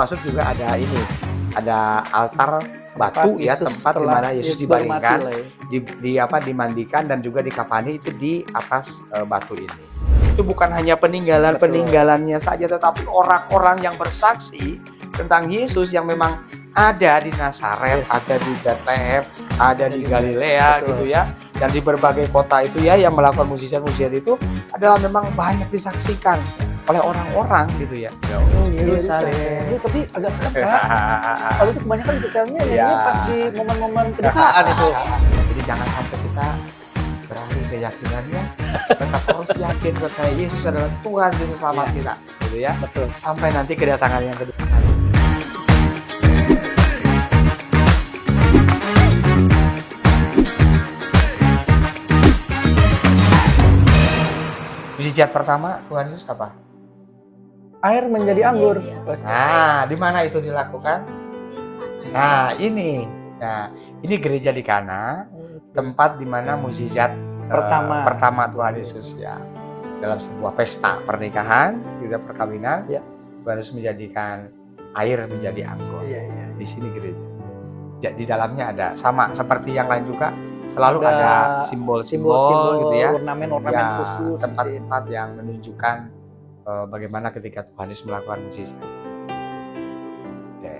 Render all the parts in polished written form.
termasuk juga ada ini, ada altar batu ya, tempat di mana Yesus dibaringkan, dimandikan dan juga dikafani itu di atas batu ini. Itu bukan hanya peninggalannya saja, tetapi orang-orang yang bersaksi tentang Yesus yang memang ada di Nazaret, ada di Bethlehem, ada di Galilea gitu ya, dan di berbagai kota itu ya yang melakukan mukjizat-mukjizat itu adalah memang banyak disaksikan oleh orang-orang gitu ya. Yerusalem. Ya, tapi agak serem Pak. Kalau itu kebanyakan setelnya nyanyinya pas di momen-momen kedukaan itu. Jadi jangan sampai kita beralih keyakinannya, tetap harus yakin percaya Yesus adalah Tuhan Juru Selamat kita, gitu ya. Betul. Sampai nanti kedatangan yang kedua. Mukjizat pertama Tuhan Yesus apa? Air menjadi anggur. Nah, di mana itu dilakukan? Nah, ini. Nah, ini gereja di Kana, tempat di mana mukjizat pertama Tuhan Yesus ya. Dalam sebuah pesta pernikahan, juga perkawinan, Tuhan Yesus menjadikan air menjadi anggur. Di sini gereja. Di dalamnya ada sama seperti yang lain juga, selalu ada simbol-simbol gitu ya. Ornamen-ornamen khusus, tempat-tempat yang menunjukkan bagaimana ketika Tuhan Yesus melakukan mukjizat. Oke. Ini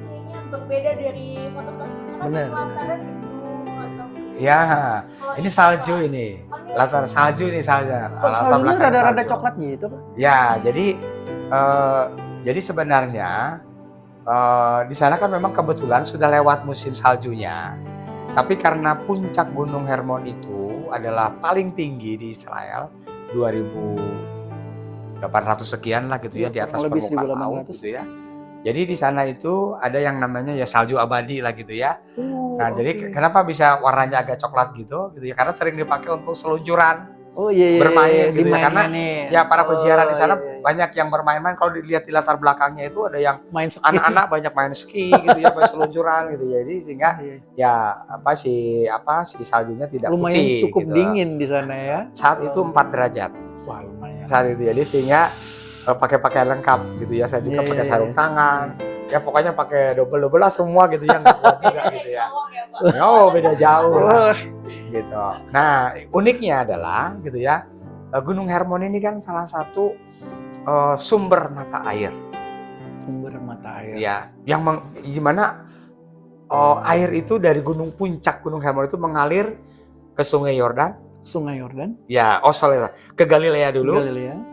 kayaknya berbeda dari foto-foto sebelumnya. Benar. Latarnya gedung atau Ya, ini salju ini. Latar salju ini salja. Kok saljunya rada-rada coklat gitu, Pak? Ya, jadi sebenarnya di sana kan memang kebetulan sudah lewat musim saljunya. Tapi karena puncak Gunung Hermon itu adalah paling tinggi di Israel, 2.800 sekian lah gitu ya, di atas permukaan laut gitu ya. Jadi di sana itu ada yang namanya ya salju abadi lah gitu ya. Nah, jadi kenapa bisa warnanya agak coklat gitu ya? Karena sering dipakai untuk seluncuran. Bermain gitu ya, karena ya para peziarah di sana banyak yang bermain-main. Kalau dilihat di latar belakangnya itu ada yang anak-anak banyak main ski gitu ya, main seluncuran gitu. Jadi sehingga ya si saljunya tidak lumayan putih, cukup gitu. Dingin di sana ya. Saat itu 4 derajat. Wah, lumayan. Saat itu jadi sehingga pakai pakaian lengkap gitu ya. Saya juga pakai sarung tangan. Ya pokoknya pakai double lah semua gitu ya, nggak kuat juga gitu ya. Oh, beda jauh gitu. Nah, uniknya adalah gitu ya, Gunung Hermon ini kan salah satu sumber mata air. Sumber mata air. Ya, yang gimana air itu dari puncak Gunung Hermon itu mengalir ke Sungai Yordan. Sungai Yordan. Ya, ke Galilea dulu.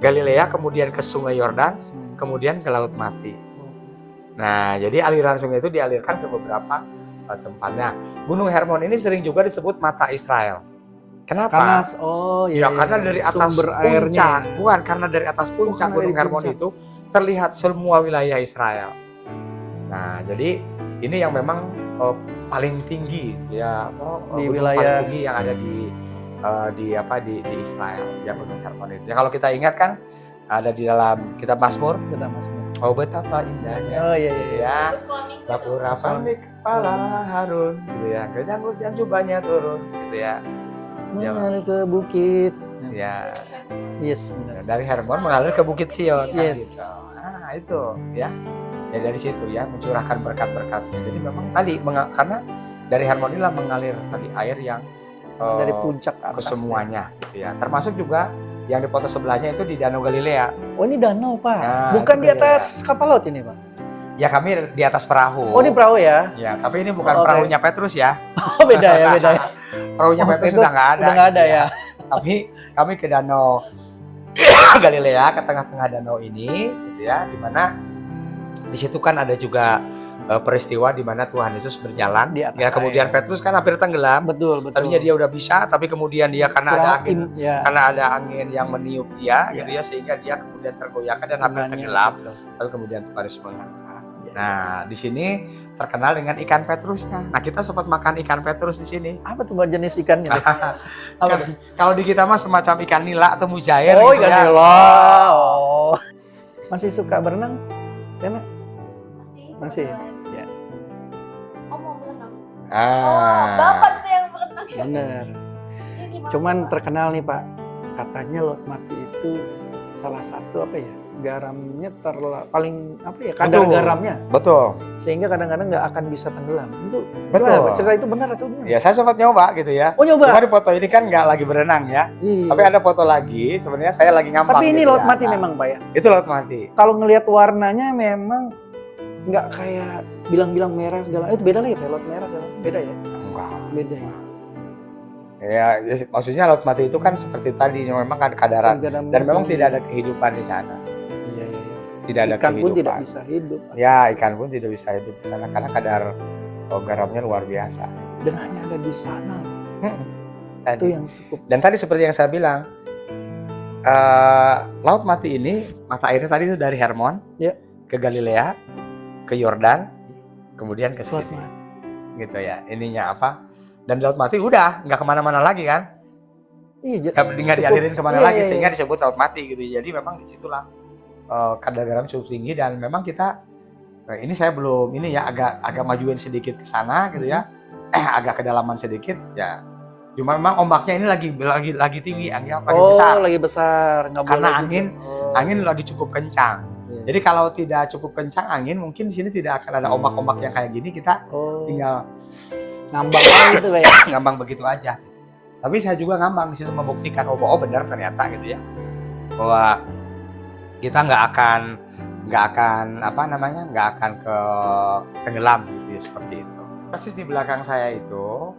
Galilea, kemudian ke Sungai Yordan, kemudian ke Laut Mati. Nah, jadi aliran sungai itu dialirkan ke beberapa tempatnya. Gunung Hermon ini sering juga disebut mata Israel. Kenapa? Karena dari atas puncak, bukan karena dari atas puncak Gunung Hermon itu terlihat semua wilayah Israel. Nah, jadi ini yang memang paling tinggi ya, di paling wilayah tinggi yang ada di Israel ya, Gunung Hermon itu. Ya, kalau kita ingat kan ada di dalam kitab Mazmur. Oh, betapa indahnya. Ya. Bapur Rafamik kepala Harun gitu ya. Hujan jubahnya turun gitu ya. Mengalir ke bukit. Ya. Yes, benar. Dari Hermon mengalir ke Bukit Sion. Yes. Gitu. Nah, itu ya. Ya dari situ ya mencurahkan berkat-berkatnya. Jadi memang tadi karena dari Hermon inilah mengalir tadi air yang dari puncak ke semuanya gitu ya. Termasuk juga yang di foto sebelahnya itu di Danau Galilea. Oh, ini danau, Pak. Nah, bukan di atas kapal laut ini, Pak? Ya, kami di atas perahu. Oh, ini perahu ya? Ya, tapi ini bukan perahunya Petrus ya. Oh, beda ya. Perahunya Petrus sudah nggak ada. Udah nggak ada ya. Tapi kami ke Danau Galilea, ke tengah-tengah danau ini, gitu ya, di mana di situ kan ada juga peristiwa di mana Tuhan Yesus berjalan di atas kemudian air. Petrus kan hampir tenggelam. Betul. Tadinya dia udah bisa, tapi kemudian dia karena ada angin yang meniup dia gitu ya, sehingga dia kemudian tergoyahkan dan hampir tenggelam. Lalu kemudian Tuhan Yesus mengangkat. Nah, di sini terkenal dengan ikan Petrusnya. Nah, kita sempat makan ikan Petrus di sini. Apa tuh jenis ikannya? Kalau di kita mah semacam ikan nila atau mujair. Oh, gitu ikan ya. nila. Oh. Masih suka berenang? Sena? Masih. Ya. Oh, mau berenang. Bapak itu yang berenang. Bener. Cuman terkenal nih, Pak. Katanya Laut Mati itu salah satu apa ya, garamnya paling apa ya, kadar garamnya. Betul. Sehingga kadang-kadang nggak akan bisa tenggelam. Itu Betul. gimana, cerita itu benar atau gimana? Ya saya sempat nyoba gitu ya. Oh, nyoba. Cuma di foto ini kan nggak lagi berenang ya. Iya. Tapi ada foto lagi, sebenarnya saya lagi ngambang. Tapi ini gitu laut ya. mati Nah, memang Pak ya. Itu laut mati. Kalau ngelihat warnanya memang nggak kayak bilang-bilang merah segala. Itu beda lagi Pak, laut merah segala. Beda ya? Enggak. Beda ya. Ya, maksudnya laut mati itu kan seperti tadi memang ada kadaran dan memang tidak ada kehidupan di sana. Iya, iya, iya. Tidak ada Ikan pun kehidupan. tidak bisa hidup. Ya, ikan pun tidak bisa hidup di sana karena kadar garamnya luar biasa. Dan hanya ada di sana. Tadi. Itu yang cukup. Dan tadi seperti yang saya bilang, laut mati ini mata airnya tadi itu dari Hermon Ya. ke Galilea, ke Yordan, kemudian ke Laut sini, mati. gitu ya. Ininya apa? Dan laut mati udah nggak kemana-mana lagi kan? Iya, Nggak dialirin kemana Iya, lagi iya, sehingga iya. disebut laut mati gitu. Jadi memang disitulah kadar garam cukup tinggi dan memang kita ini saya belum ini ya agak majuin sedikit ke sana gitu ya, agak kedalaman sedikit ya. Cuma memang ombaknya ini lagi tinggi, anggap lagi besar. Lagi besar. Nggak Karena boleh angin gitu. angin lagi cukup kencang. Iya. Jadi kalau tidak cukup kencang angin, mungkin di sini tidak akan ada ombak-ombak yang kayak gini. Kita tinggal ngambang aja gitu kayak. ngambang begitu aja. Tapi saya juga ngambang di situ membuktikan oh benar ternyata gitu ya, bahwa kita nggak akan ke tenggelam gitu ya, seperti itu. Persis di belakang saya itu,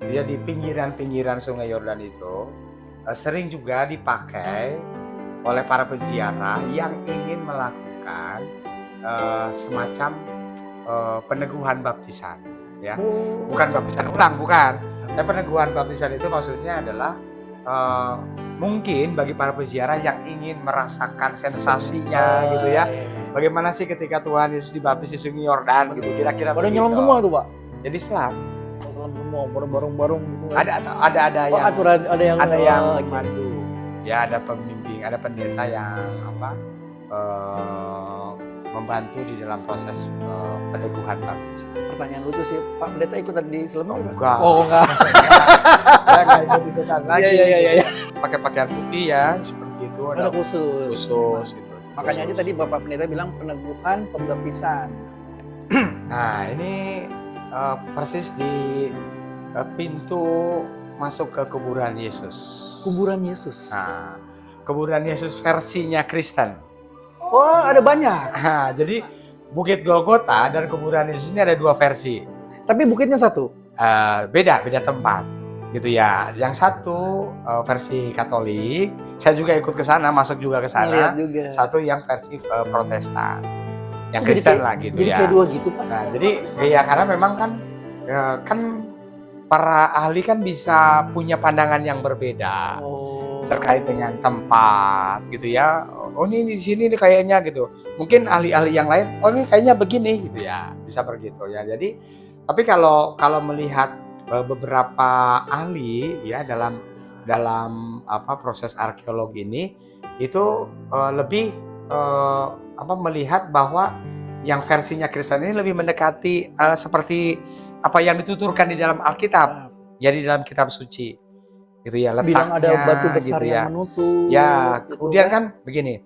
dia di pinggiran Sungai Yordan itu sering juga dipakai oleh para peziarah yang ingin melakukan semacam peneguhan baptisan, ya. Bukan baptisan ulang, bukan. Tapi peneguhan baptisan itu maksudnya adalah mungkin bagi para peziarah yang ingin merasakan sensasinya gitu ya. Bagaimana sih ketika Tuhan Yesus dibaptis di Sungai Yordan gitu, kira-kira Pada begitu. nyelam semua tuh Pak. Jadi selam. Selam semua, bareng-bareng gitu. Ada yang aturan ada yang gitu. mandu. Ya ada pembimbing, ada pendeta yang membantu di dalam proses peneguhan baptis. Pertanyaan lucu sih, Pak Pendeta ikutan di selam Enggak. Oh enggak. Saya nggak ikut-ikutan lagi. Iya. Pakai pakaian putih ya, seperti itu. Ada khusus. Gitu. Makanya aja tadi Bapak Pendeta bilang peneguhan pembaptisan. Nah ini persis di pintu masuk ke kuburan Yesus. Kuburan Yesus. Nah, kuburan Yesus versinya Kristen. Wah, ada banyak. Nah, jadi Bukit Golgota dan kuburan Yesus ini ada dua versi. Tapi bukitnya satu. Beda tempat, gitu ya. Yang satu versi Katolik, saya juga ikut ke sana, masuk juga ke sana. Ngeliat juga. Satu yang versi Protestan, yang Kristen lah gitu jadi ya. kayak dua gitu Pak. Nah, jadi ya karena memang kan para ahli kan bisa punya pandangan yang berbeda terkait dengan tempat gitu ya. Oh ini di sini nih kayaknya gitu. Mungkin ahli-ahli yang lain, oh ini kayaknya begini gitu ya. Bisa begitu ya. Jadi tapi kalau melihat beberapa ahli ya dalam proses arkeologi ini itu lebih melihat bahwa yang versinya Kristen ini lebih mendekati seperti apa yang dituturkan di dalam Alkitab, ya di dalam kitab suci, gitu ya. Letaknya, bilang ada batu besar gitu yang ya. menutup. Ya, gitu kemudian kan begini,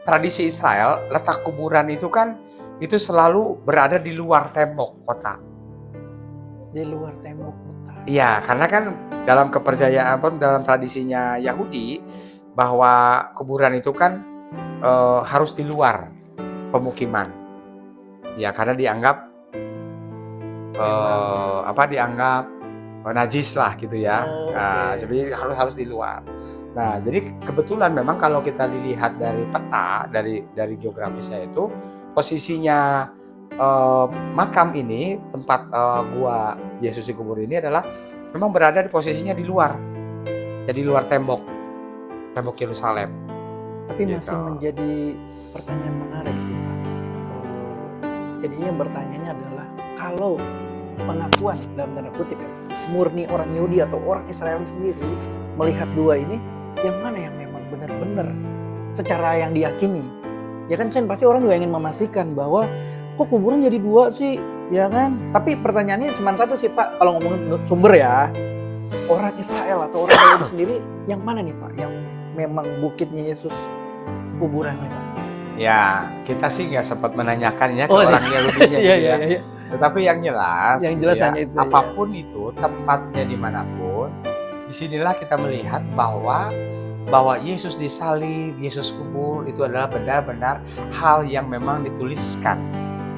tradisi Israel letak kuburan itu kan itu selalu berada di luar tembok kota. Di luar tembok kota. Iya, karena kan dalam kepercayaan pun dalam tradisinya Yahudi bahwa kuburan itu kan harus di luar pemukiman. Ya, karena dianggap dianggap najis lah gitu ya. Nah, sebenarnya harus di luar. Nah, jadi kebetulan memang kalau kita dilihat dari peta dari geografisnya itu posisinya makam ini, tempat gua Yesus dikubur ini adalah memang berada di posisinya di luar. Jadi luar tembok Yerusalem. Tapi Gitu. masih menjadi pertanyaan menarik sih Pak. Jadinya bertanyanya adalah kalau pengakuan dalam tanda kutip ya, murni orang Yahudi atau orang Israel sendiri melihat dua ini, yang mana yang memang benar-benar secara yang diyakini? Ya kan pasti orang juga ingin memastikan bahwa kok kuburan jadi dua sih, ya kan? Tapi pertanyaannya cuma satu sih Pak, kalau ngomongin sumber ya, orang Israel atau orang Yahudi sendiri, yang mana nih Pak yang memang bukitnya Yesus kuburannya, Pak? Ya, kita sih nggak sempat menanyakannya ke Oh, orang Yahudinya Iya, gitu ya. iya. Tetapi yang jelas ya, hanya itu. apapun itu tempatnya dimanapun, disinilah kita melihat bahwa Yesus disalib, Yesus kubur itu adalah benar-benar hal yang memang dituliskan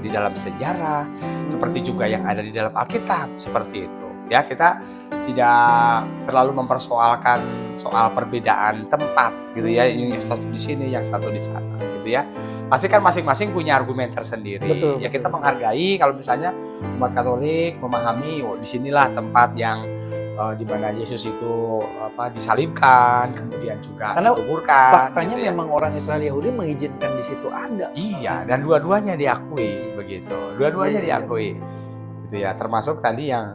di dalam sejarah, seperti juga yang ada di dalam Alkitab seperti itu. Ya, kita tidak terlalu mempersoalkan soal perbedaan tempat gitu ya, yang satu di sini, yang satu di sana gitu ya. Pasti kan masing-masing punya argumen tersendiri. Betul, Ya kita betul. menghargai kalau misalnya umat Katolik memahami, oh disinilah tempat yang di mana Yesus itu disalibkan, kemudian juga Karena dikuburkan. Faktanya gitu ya. memang orang Israel Yahudi mengizinkan di situ ada. Iya, dan dua-duanya diakui begitu. Dua-duanya Iya. diakui. Gitu ya, termasuk tadi yang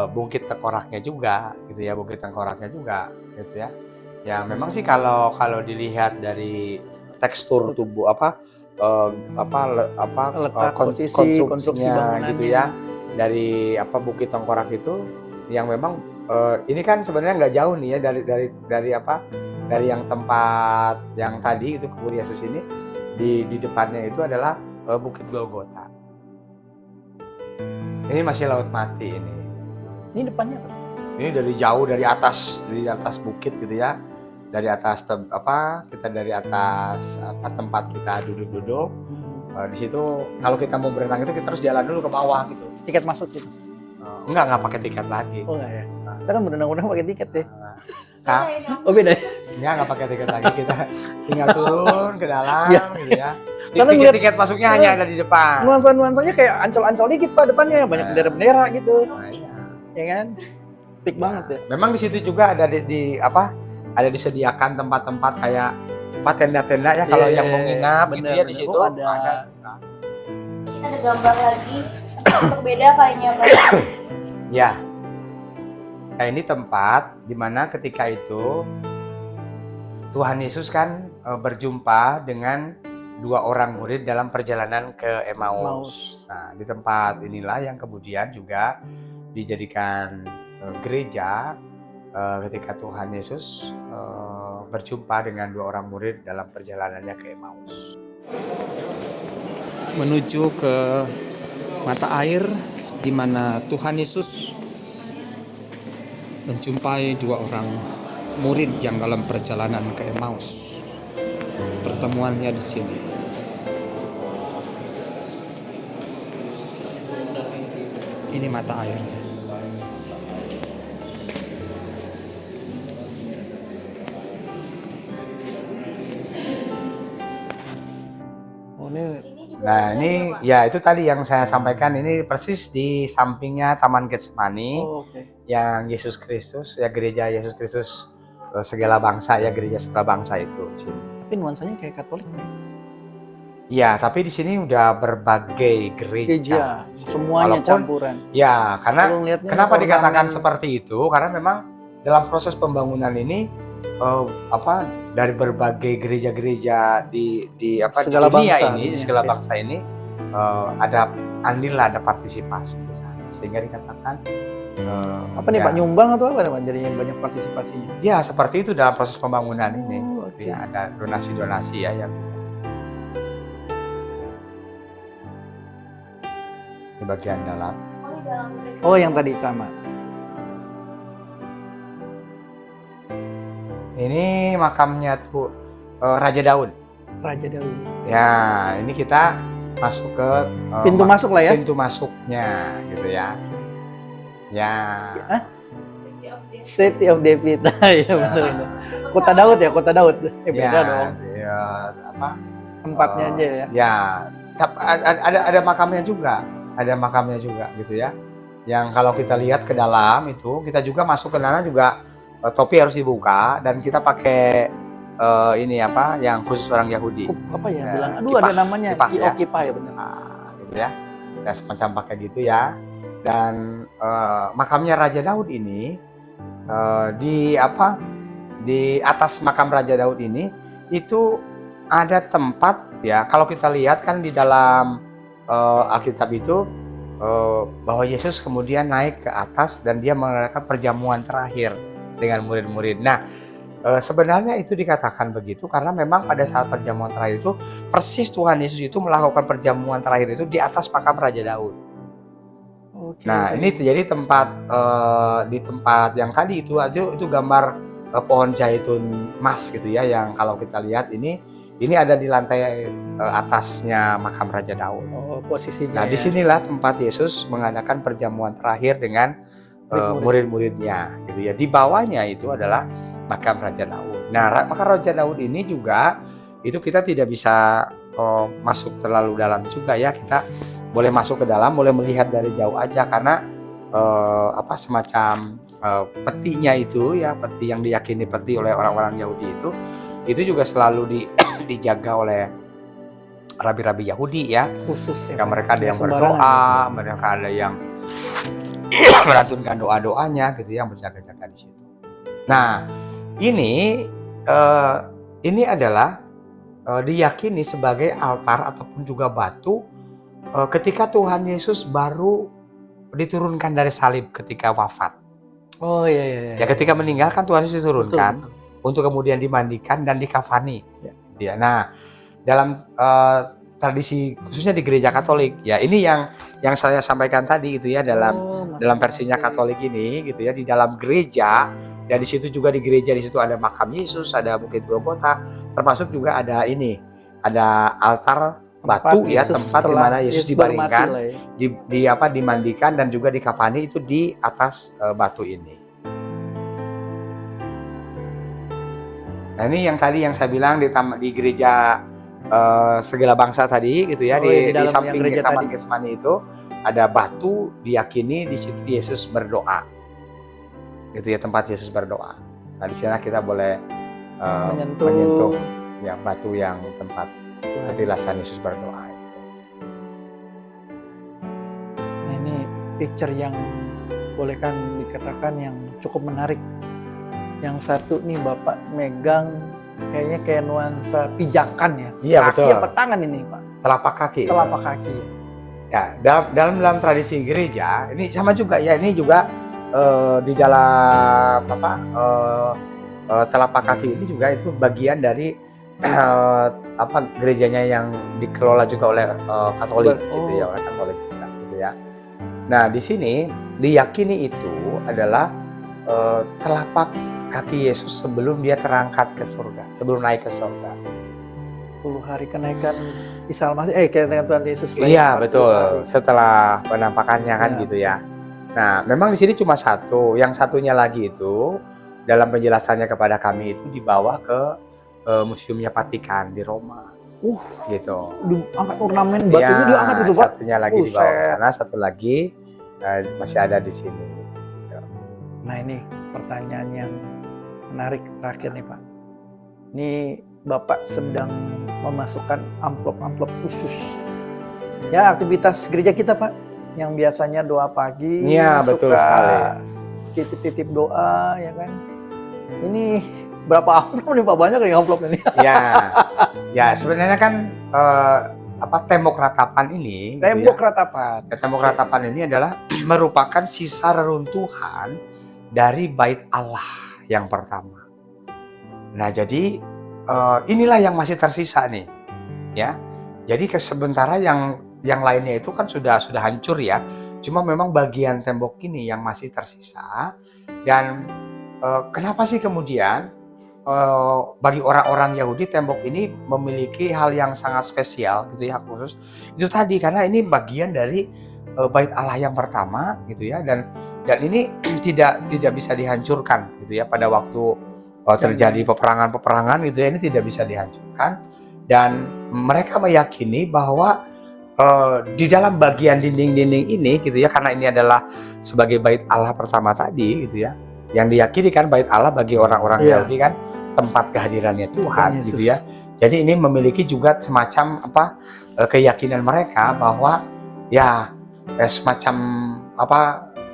Bukit Tengkoraknya juga, gitu ya, Bukit Tengkoraknya juga, gitu ya. Ya memang sih kalau dilihat dari tekstur tubuh Letak posisi, konstruksi konstruksinya bangunannya. gitu ya, dari Bukit Tengkorak itu yang memang ini kan sebenarnya nggak jauh nih ya dari yang tempat yang tadi itu kubur Yesus ini, di depannya itu adalah Bukit Golgota. Ini masih Laut Mati ini. Ini depannya apa? Ini dari jauh, dari atas bukit gitu ya, dari atas kita dari atas tempat kita duduk-duduk. Di situ kalau kita mau berenang itu kita harus jalan dulu ke bawah gitu. Tiket masuk gitu? Nggak pakai tiket lagi. Oh enggak ya? Kita kan berenang-berenang pakai tiket ya? Nah, Oh beda ya? nggak pakai tiket lagi, kita tinggal turun ke dalam Ya. gitu ya. Karena ngeliat- Tiket masuknya hanya ada di depan. Nuansa-nuansanya kayak ancol-ancol dikit Pak depannya, banyak bendera-bendera gitu. Nah, iya. Ya kan? Pik banget ya. Memang di situ juga ada ada disediakan tempat-tempat kayak tenda-tenda ya kalau Iya, yang mau nginap gitu bener, ya di bener. situ Oh, ada. Kita ada gambar lagi berbeda kayaknya, Pak. Ya. Nah, ini tempat di mana ketika itu Tuhan Yesus kan berjumpa dengan dua orang murid dalam perjalanan ke Emmaus. Nah, di tempat inilah yang kemudian juga dijadikan gereja ketika Tuhan Yesus berjumpa dengan dua orang murid dalam perjalanannya ke Emmaus. Menuju ke mata air di mana Tuhan Yesus menjumpai dua orang murid yang dalam perjalanan ke Emmaus. Pertemuannya di sini. Ini mata air. Oh ini Ini juga Nah, ada ini juga, Pak. ya itu tadi yang saya sampaikan, ini persis di sampingnya Taman Getsemani. oke. Yang Yesus Kristus ya, gereja Yesus Kristus segala bangsa ya, gereja segala bangsa itu di sini. Tapi nuansanya kayak Katolik nih. Ya, tapi di sini udah berbagai Gereja, gereja. semuanya Walaupun- campuran. Ya, karena Kalau ngeliatnya kenapa ornamen- dikatakan seperti itu? Karena memang dalam proses pembangunan ini dari berbagai gereja-gereja di Segala dunia bangsa, ini, di dunia, segala ya. bangsa ini ada andillah, ada partisipasi di sana, sehingga dikatakan Apa nih ya, Pak, nyumbang atau apa nih Pak? Jadi banyak partisipasinya. ya seperti itu dalam proses pembangunan ini. Oh, oke. Ya, ada donasi-donasi ya yang di bagian dalam. Oh, di dalam gereja. Oh yang tadi sama. Ini makamnya tuh Raja Daud. Raja Daud. Ya, ini kita masuk ke Pintu masuk lah ya. pintu masuknya gitu ya. Ya. City of David. City of David. Ya benar. Kota Daud ya, Kota Daud. Beda dong. Ya, Tempatnya aja ya. Ya, ada makamnya juga. Ada makamnya juga gitu ya. Yang kalau kita lihat ke dalam itu, kita juga masuk ke dalam juga topi harus dibuka dan kita pakai ini yang khusus orang Yahudi. Apa ya, Ya, bilang? Aduh kipah, ada namanya. kipah, ya. Kipah ya benar. Nah, gitu ya. Ya semacam pakai gitu ya. Dan makamnya Raja Daud ini di atas makam Raja Daud ini itu ada tempat ya, kalau kita lihat kan di dalam Alkitab itu bahwa Yesus kemudian naik ke atas dan dia mengadakan perjamuan terakhir dengan murid-murid. Nah, sebenarnya itu dikatakan begitu karena memang pada saat perjamuan terakhir itu persis Tuhan Yesus itu melakukan perjamuan terakhir itu di atas makam Raja Daud. Nah, ini terjadi di tempat yang tadi itu gambar pohon zaitun emas gitu ya, yang kalau kita lihat ini ada di lantai atasnya makam Raja Daud. Oh, posisinya. Nah, disinilah tempat Yesus mengadakan perjamuan terakhir dengan murid-muridnya gitu ya. Di bawahnya itu adalah makam Raja Daud. Nah, makam Raja Daud ini juga itu kita tidak bisa masuk terlalu dalam juga ya. Kita boleh masuk ke dalam, boleh melihat dari jauh aja karena semacam petinya itu ya, peti yang diyakini peti oleh orang-orang Yahudi itu juga selalu dijaga oleh rabi-rabi Yahudi ya. Khusus ya. Mereka ada yang berdoa, mereka ada yang melantunkan doa-doanya gitu yang berjaga-jaga di situ. Nah, ini adalah diyakini sebagai altar ataupun juga batu ketika Tuhan Yesus baru diturunkan dari salib ketika wafat. Oh iya. Ya, ketika meninggal kan Tuhan Yesus diturunkan untuk kemudian dimandikan dan dikafani. Ya. Nah, dalam tradisi khususnya di gereja Katolik ya, ini yang saya sampaikan tadi gitu ya, dalam versinya Katolik ini gitu ya, di dalam gereja. Dan di situ juga di gereja di situ ada makam Yesus, ada Bukit Golgota, termasuk juga ada altar batu ya, tempat di mana Yesus dibaringkan, dimandikan dan juga dikafani itu di atas batu ini. Nah, ini yang tadi yang saya bilang di gereja segala bangsa tadi gitu ya, di samping Taman Getsemani itu ada batu, diyakini di situ Yesus berdoa. Gitu ya, tempat Yesus berdoa. Nah, di sana kita boleh menyentuh ya batu yang tempat petilasan Yesus berdoa itu. Nah, ini picture yang boleh kan dikatakan yang cukup menarik. Yang satu nih Bapak megang kayaknya kayak nuansa pijakan ya. Iya, betul. Apa tangan ini, Pak? Telapak kaki. Telapak kaki. Ya, dalam tradisi gereja ini sama juga ya, ini juga di dalam telapak kaki ini juga itu bagian dari gerejanya yang dikelola juga oleh Katolik gitu ya, oleh Katolik juga gitu ya. Nah, di sini diyakini itu adalah telapak kaki Yesus sebelum dia terangkat ke surga, sebelum naik ke surga. 10 hari kenaikan Isa Al-Masih, kenaikan Tuhan Yesus. Iya, betul. Setelah penampakannya kan gitu ya. Nah, memang di sini cuma satu. Yang satunya lagi itu dalam penjelasannya kepada kami itu dibawa ke Museumnya Vatikan di Roma. Gitu. Angkat ornamen batunya ya, diangkat itu, Pak. Satunya lagi dibawa ke sana, satu lagi masih ada di sini. Gitu. Nah, ini pertanyaan yang menarik terakhir nih, Pak. Ini Bapak sedang memasukkan amplop-amplop khusus. Ya, aktivitas gereja kita, Pak. Yang biasanya doa pagi, iya betul sekali, titip-titip doa ya kan. Ini berapa amplop nih Pak? Banyak nih amplop ini. Ya sebenarnya kan tembok ratapan ini. Tembok ratapan ini adalah merupakan sisa reruntuhan dari bait Allah yang pertama. Nah, jadi inilah yang masih tersisa nih, ya. Jadi sementara yang lainnya itu kan sudah hancur ya. Cuma memang bagian tembok ini yang masih tersisa. Dan kenapa sih kemudian bagi orang-orang Yahudi tembok ini memiliki hal yang sangat spesial gitu ya, khusus. Itu tadi karena ini bagian dari bait Allah yang pertama gitu ya, dan ini tidak bisa dihancurkan gitu ya pada waktu terjadi peperangan gitu ya, ini tidak bisa dihancurkan. Dan mereka meyakini bahwa di dalam bagian dinding-dinding ini gitu ya, karena ini adalah sebagai bait Allah pertama tadi gitu ya, yang diyakini kan bait Allah bagi orang-orang Yahudi kan tempat kehadirannya Tuhan gitu ya. Jadi ini memiliki juga semacam keyakinan mereka bahwa ya semacam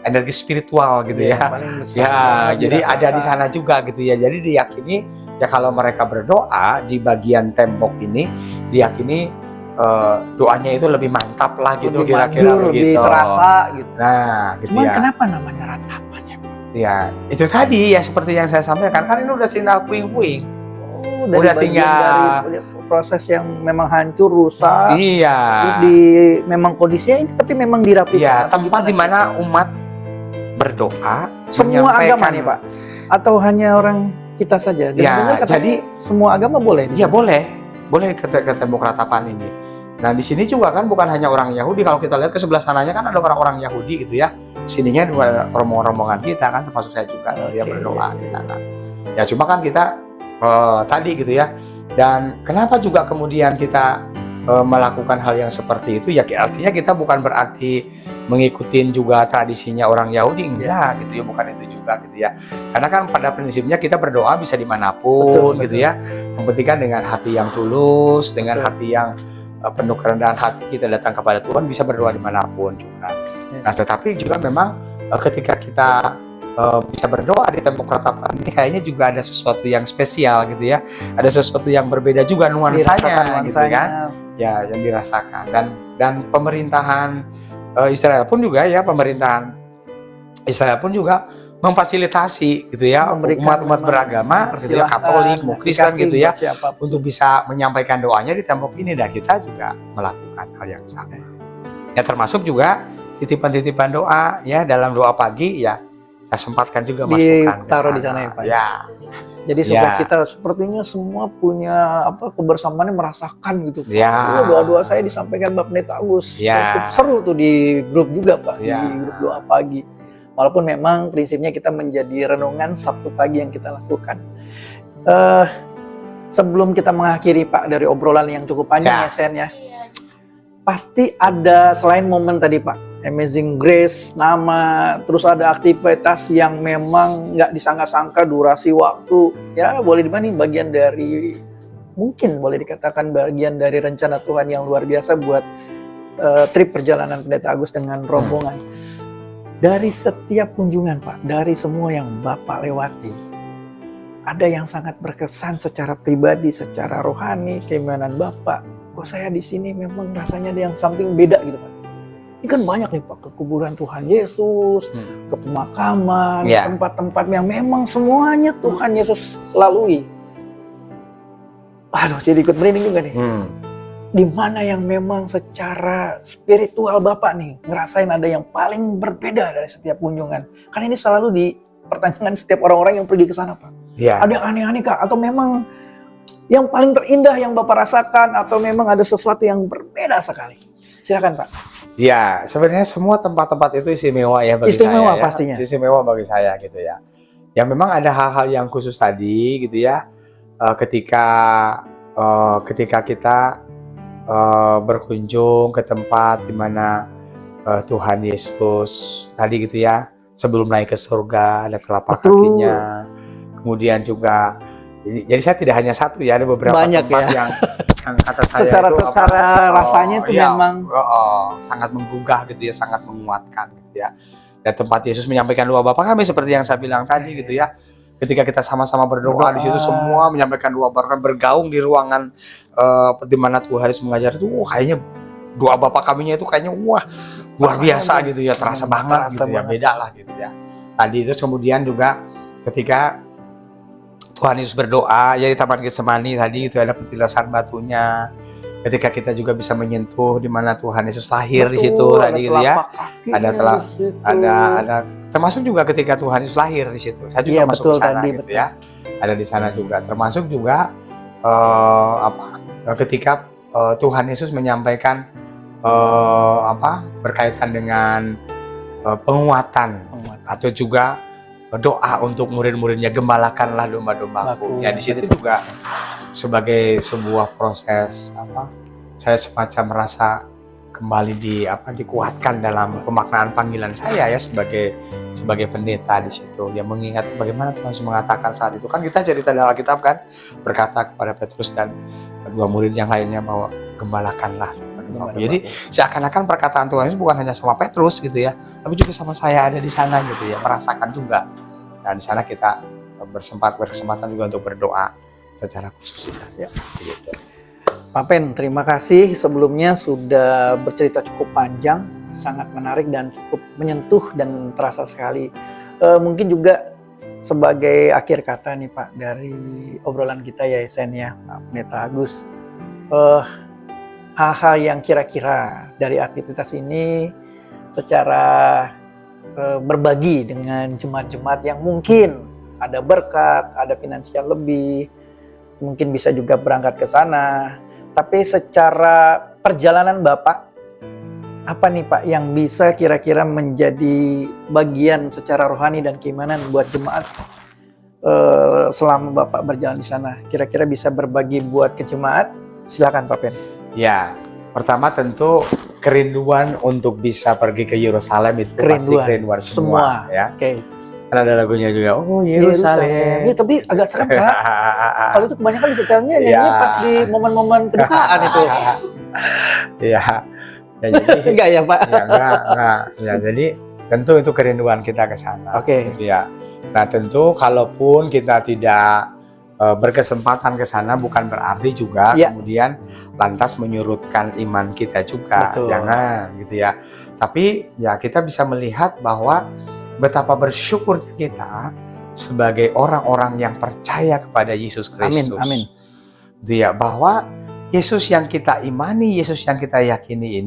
energi spiritual gitu ya. Jadi ada di sana juga gitu ya. Jadi diyakini ya kalau mereka berdoa di bagian tembok ini, diyakini doanya itu lebih mantap lah gitu, kira-kira begitu. Lebih terasa gitu. Nah, gitu. Cuman kenapa namanya ratapan ya, Pak? Ya, itu tadi ya seperti yang saya sampaikan, kan ini udah tinggal puing-puing. Oh, Udah bagian tinggal- dari proses yang memang hancur, rusak. Iya. Terus memang kondisinya ini tapi memang dirapikan. Iya, Atau tempat gimana di sih? mana umat berdoa, Semua agama menyampaikan- nih Pak? Atau hanya orang kita saja? Ya, Jangan-jangan katanya jadi semua agama boleh? di Iya sana? boleh ke tembok ratapan ini. Nah di sini juga kan bukan hanya orang Yahudi, kalau kita lihat ke sebelah sananya kan ada orang-orang Yahudi gitu ya. Sininya dua rombongan-rombongan kita kan, termasuk saya juga dia Oke. berdoa di sana. Ya cuma kan kita tadi gitu ya. Dan kenapa juga kemudian kita melakukan hal yang seperti itu? Ya artinya kita bukan berarti mengikuti juga tradisinya orang Yahudi, enggak gitu ya, bukan itu juga gitu ya. Karena kan pada prinsipnya kita berdoa bisa dimanapun Betul, gitu ya. Yang penting kan dengan hati yang tulus, dengan Betul. hati yang penuh kerendahan hati kita datang kepada Tuhan, bisa berdoa dimanapun juga. Yes. Nah tetapi juga memang ketika kita bisa berdoa di tembok ratapan ini kayaknya juga ada sesuatu yang spesial gitu ya, ada sesuatu yang berbeda juga nuansanya gitu kan ya, yang dirasakan. Dan pemerintahan Israel pun juga ya, pemerintahan Israel pun juga memfasilitasi gitu ya Memberikan umat-umat memang beragama gitu ya, persilahkan, Katolik mau Kristen dikasih gitu ya, buat siapapun. untuk bisa menyampaikan doanya di tembok ini, dan kita juga melakukan hal yang sama. Ya termasuk juga titipan-titipan doa ya, dalam doa pagi ya saya sempatkan juga masukkan ke Ditaruh di sana ya, Pak? Ya. Jadi Ya. sukacita sepertinya semua punya kebersamaannya merasakan gitu. Ya. Doa-doa saya disampaikan Bapak Pendeta Agus. Ya. Cukup seru tuh di grup juga Pak, Ya. di grup doa pagi. Walaupun memang prinsipnya kita menjadi renungan Sabtu pagi yang kita lakukan. Sebelum kita mengakhiri Pak dari obrolan yang cukup panjang Ya. ya Sen ya. Iya. Pasti ada selain momen tadi Pak, Amazing Grace, nama, terus ada aktivitas yang memang nggak disangka-sangka durasi waktu. Ya boleh dimana nih, bagian dari, mungkin boleh dikatakan bagian dari rencana Tuhan yang luar biasa buat trip perjalanan Pendeta Agus dengan rombongan. Dari setiap kunjungan Pak, dari semua yang Bapak lewati, ada yang sangat berkesan secara pribadi, secara rohani, keimanan Bapak. Kok saya di sini memang rasanya ada yang something beda gitu Pak. Ini kan banyak nih Pak, ke kuburan Tuhan Yesus, ke pemakaman, Ya. tempat-tempat yang memang semuanya Tuhan Yesus lalui. Aduh, jadi ikut merinding juga nih. Di mana yang memang secara spiritual Bapak nih ngerasain ada yang paling berbeda dari setiap kunjungan? Karena ini selalu dipertanyakan setiap orang-orang yang pergi ke sana Pak. Ya. Ada yang aneh-aneh Kak? Atau memang yang paling terindah yang Bapak rasakan? Atau memang ada sesuatu yang berbeda sekali? Silakan Pak. Ya, sebenarnya semua tempat-tempat itu istimewa ya bagi Istimewa saya. Ya. pastinya. Istimewa bagi saya gitu ya. Ya memang ada hal-hal yang khusus tadi gitu ya. Ketika kita berkunjung ke tempat di mana Tuhan Yesus tadi gitu ya, sebelum naik ke surga ada telapak Betul. kakinya. Kemudian juga, jadi saya tidak hanya satu ya, ada beberapa Banyak tempat ya. yang kata saya Secara itu rasanya itu iya, memang sangat menggugah gitu ya, sangat menguatkan gitu ya. Dan tempat Yesus menyampaikan doa Bapa kami seperti yang saya bilang tadi gitu ya. Ketika kita sama-sama berdoa di situ, semua menyampaikan doa, bahkan bergaung di ruangan di mana Tuhan Yesus mengajar itu, kayaknya doa Bapa kaminya itu kayaknya luar biasa gitu ya, terasa banget gitu ya, beda lah gitu ya. Tadi itu kemudian juga ketika Tuhan Yesus berdoa ya di Taman Getsemani tadi itu ada petilasan batunya. Ketika kita juga bisa menyentuh di mana Tuhan Yesus lahir di situ tadi gitu ya. Ada termasuk juga ketika Tuhan Yesus lahir di situ. Saya juga masuk ke sana gitu ya. Ada di sana juga. Termasuk juga ketika Tuhan Yesus menyampaikan berkaitan dengan penguatan atau juga doa untuk murid-muridnya, gembalakanlah domba-dombaku. Ya di situ juga sebagai sebuah proses saya semacam merasa kembali dikuatkan dalam pemaknaan panggilan saya ya sebagai pendeta di situ. Ya mengingat bagaimana Tuhan Yesus mengatakan saat itu, kan kita cerita dalam Alkitab kan, berkata kepada Petrus dan kedua murid yang lainnya bahwa gembalakanlah domba-dombaku. Jadi seakan-akan perkataan Tuhan Yesus bukan hanya sama Petrus gitu ya, tapi juga sama saya ada di sana gitu ya, merasakan juga. Nah di sana kita berkesempatan juga untuk berdoa secara khusus di sana. Ya, gitu. Pak Pen, terima kasih sebelumnya sudah bercerita cukup panjang, sangat menarik dan cukup menyentuh dan terasa sekali Mungkin juga sebagai akhir kata nih Pak dari obrolan kita ya Sen ya, Pak Pendeta Agus, hal-hal yang kira-kira dari aktivitas ini secara berbagi dengan jemaat-jemaat yang mungkin ada berkat, ada finansial lebih, mungkin bisa juga berangkat ke sana. Tapi secara perjalanan Bapak, apa nih Pak yang bisa kira-kira menjadi bagian secara rohani dan keimanan buat jemaat selama Bapak berjalan di sana? Kira-kira bisa berbagi buat ke jemaat? Silakan Pak Pen. Ya, pertama tentu kerinduan untuk bisa pergi ke Yerusalem itu pasti kerinduan semua ya. Oke. Kan ada lagunya juga, oh Yerusalem. Ya, tapi agak serem Pak. Kalau itu kebanyakan disetelnya nyanyinya pas di momen-momen kedukaan itu. Iya. Ya, jadi enggak ya Pak? Ya enggak. Ya, jadi tentu itu kerinduan kita ke sana. Oke. Gitu ya. Nah, tentu kalaupun kita tidak berkesempatan ke sana bukan berarti juga kemudian lantas menyurutkan iman kita juga. Betul. Jangan gitu ya. Tapi ya kita bisa melihat bahwa betapa bersyukurnya kita sebagai orang-orang yang percaya kepada Yesus Kristus. Amin. Gitu ya, bahwa Yesus yang kita imani, Yesus yang kita yakini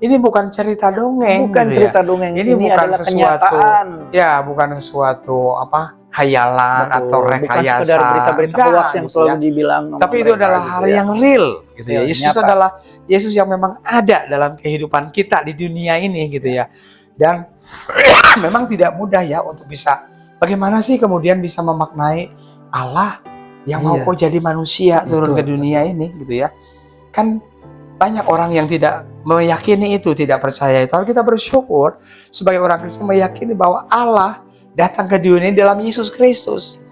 ini bukan cerita dongeng. Bukan gitu cerita ya. dongeng. Ini bukan adalah sesuatu kenyataan. Ya, bukan sesuatu hayalan atau rekayasa. Bukan sekedar berita-berita hoax yang selalu dibilang. Tapi itu adalah hal yang real gitu ya. Yesus nyata. adalah Yesus yang memang ada dalam kehidupan kita di dunia ini gitu ya. Dan memang tidak mudah ya untuk bisa bagaimana sih kemudian bisa memaknai Allah yang mau kok jadi manusia turun ke dunia ini gitu ya. Kan banyak orang yang tidak meyakini itu, tidak percaya itu. Kalau kita bersyukur sebagai orang Kristen meyakini bahwa Allah datang ke dunia ini dalam Yesus Kristus.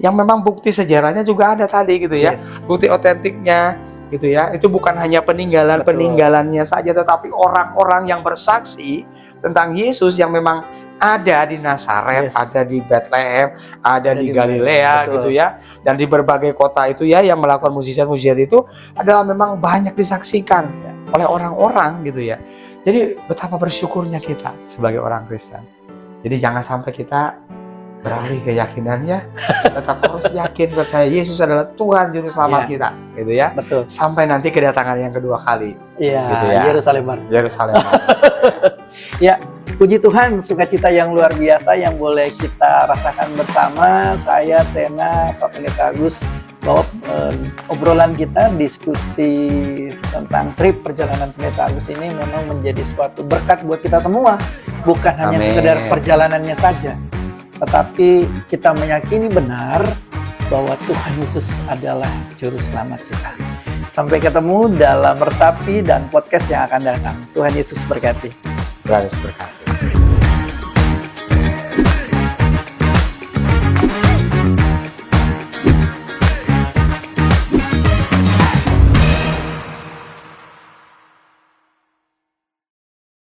Yang memang bukti sejarahnya juga ada tadi gitu ya. Bukti otentiknya gitu ya. Itu bukan hanya peninggalannya saja, tetapi orang-orang yang bersaksi tentang Yesus yang memang ada di Nazaret, ada di Bethlehem, ada di Galilea gitu ya. Dan di berbagai kota itu ya yang melakukan mukjizat-mukjizat itu adalah memang banyak disaksikan oleh orang-orang gitu ya. Jadi betapa bersyukurnya kita sebagai orang Kristen. Jadi jangan sampai kita beralih keyakinannya, tetap harus yakin percaya Yesus adalah Tuhan Juru Selamat kita, gitu ya. Betul. Sampai nanti kedatangan yang kedua kali. Iya, gitu ya. Yerusalem baru. Yerusalem. Ya, puji Tuhan, sukacita yang luar biasa yang boleh kita rasakan bersama. Saya Sena, Pak Pendeta Agus, bahwa obrolan kita, diskusi tentang trip perjalanan Pendeta Agus ini memang menjadi suatu berkat buat kita semua. Bukan hanya sekedar perjalanannya saja, tetapi kita meyakini benar bahwa Tuhan Yesus adalah Juru Selamat kita. Sampai ketemu dalam Resapi dan podcast yang akan datang. Tuhan Yesus berkati. Tuhan Yesus berkati.